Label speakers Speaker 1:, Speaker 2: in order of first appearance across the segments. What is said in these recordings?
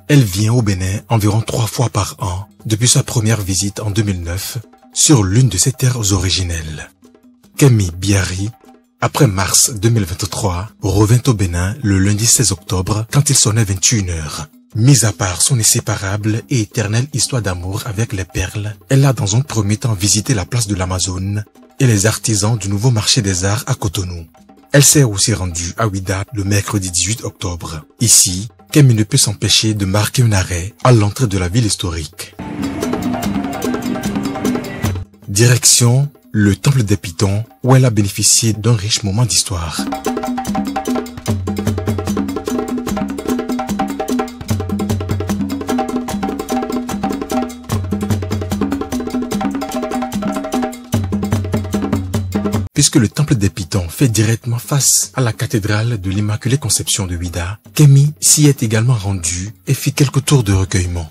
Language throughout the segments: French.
Speaker 1: Elle vient au Bénin environ 3 fois par an depuis sa première visite en 2009 sur l'une de ses terres originelles. Kemi Biari, après mars 2023, revint au Bénin le lundi 16 octobre quand il sonnait 21h. Mis à part son inséparable et éternelle histoire d'amour avec les perles, elle a dans un premier temps visité la place de l'Amazone et les artisans du nouveau marché des arts à Cotonou. Elle s'est aussi rendue à Ouidah le mercredi 18 octobre. Ici, Kemi ne peut s'empêcher de marquer un arrêt à l'entrée de la ville historique. Direction le temple des Pitons où elle a bénéficié d'un riche moment d'histoire. Puisque le temple des Pitons fait directement face à la cathédrale de l'Immaculée Conception de Ouidah, Kemi s'y est également rendue et fit quelques tours de recueillement.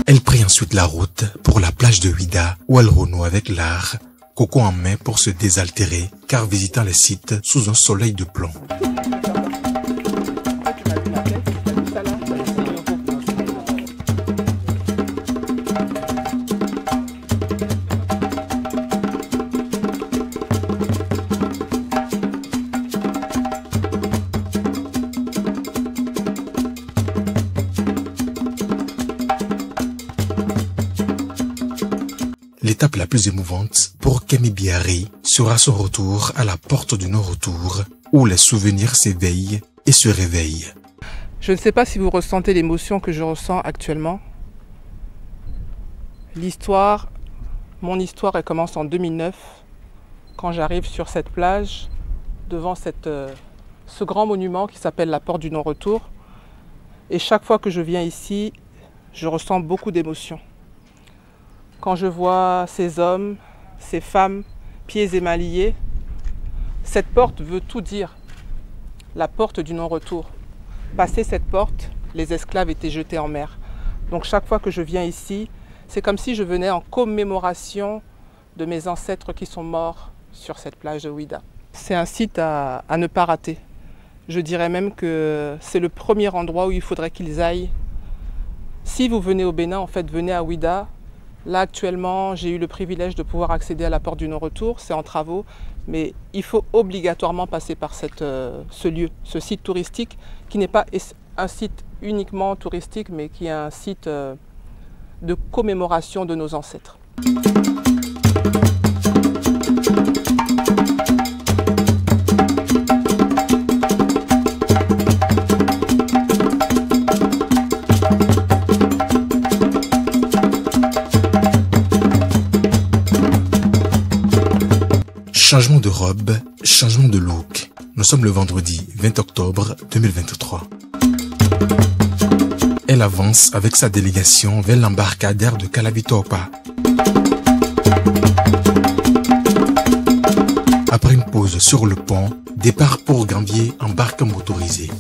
Speaker 1: Elle prit ensuite la route pour la plage de Ouidah où elle renoue avec l'art, coco en main pour se désaltérer car visitant les sites sous un soleil de plomb. L'étape la plus émouvante pour Kemi Biari sera son retour à la porte du non-retour où les souvenirs s'éveillent et se réveillent.
Speaker 2: Je ne sais pas si vous ressentez l'émotion que je ressens actuellement. Mon histoire, elle commence en 2009 quand j'arrive sur cette plage devant ce grand monument qui s'appelle la porte du non-retour. Et chaque fois que je viens ici, je ressens beaucoup d'émotions. Quand je vois ces hommes, ces femmes, pieds et mains liés, cette porte veut tout dire. La porte du non-retour. Passé cette porte, les esclaves étaient jetés en mer. Donc chaque fois que je viens ici, c'est comme si je venais en commémoration de mes ancêtres qui sont morts sur cette plage de Ouidah. C'est un site à ne pas rater. Je dirais même que c'est le premier endroit où il faudrait qu'ils aillent. Si vous venez au Bénin, en fait, venez à Ouidah. Là, actuellement, j'ai eu le privilège de pouvoir accéder à la porte du non-retour. C'est en travaux, mais il faut obligatoirement passer par ce lieu, ce site touristique, qui n'est pas un site uniquement touristique, mais qui est un site de commémoration de nos ancêtres.
Speaker 1: Changement de robe, changement de look. Nous sommes le vendredi 20 octobre 2023. Elle avance avec sa délégation vers l'embarcadère de Kalabitopa. Après une pause sur le pont, départ pour Gambier en barque motorisée.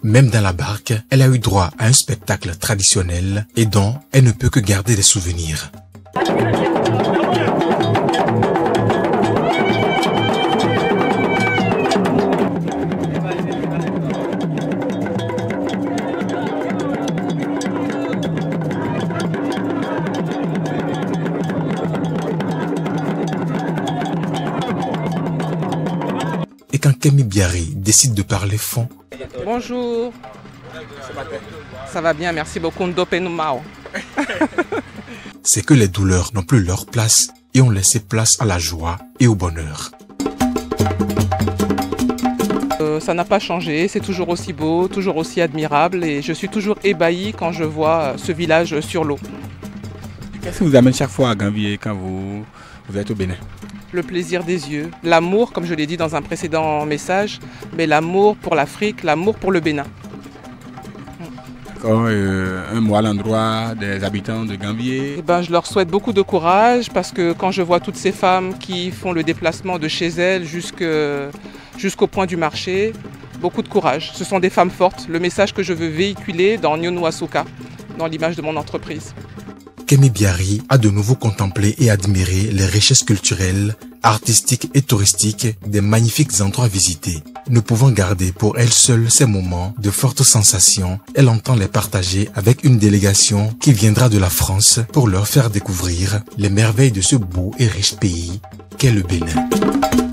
Speaker 1: Même dans la barque, elle a eu droit à un spectacle traditionnel et dont elle ne peut que garder des souvenirs. Et quand Kemi Biari décide de parler fond,
Speaker 2: Bonjour. Ça va bien, merci beaucoup. Ndopenumao.
Speaker 1: c'est que les douleurs n'ont plus leur place et ont laissé place à la joie et au bonheur.
Speaker 2: Ça n'a pas changé, c'est toujours aussi beau, toujours aussi admirable et je suis toujours ébahi quand je vois ce village sur l'eau.
Speaker 3: Qu'est-ce qui vous amène chaque fois à Gambier quand vous êtes au Bénin?
Speaker 2: Le plaisir des yeux, l'amour, comme je l'ai dit dans un précédent message, mais l'amour pour l'Afrique, l'amour pour le Bénin.
Speaker 3: Un mot à l'endroit des habitants de Gambier.
Speaker 2: Je leur souhaite beaucoup de courage parce que quand je vois toutes ces femmes qui font le déplacement de chez elles jusqu'au point du marché, beaucoup de courage. Ce sont des femmes fortes, le message que je veux véhiculer dans Nyonou Asuka, dans l'image de mon entreprise.
Speaker 1: Kemi Biari a de nouveau contemplé et admiré les richesses culturelles, artistiques et touristiques des magnifiques endroits visités. Ne pouvant garder pour elle seule ces moments de fortes sensations, elle entend les partager avec une délégation qui viendra de la France pour leur faire découvrir les merveilles de ce beau et riche pays qu'est le Bénin.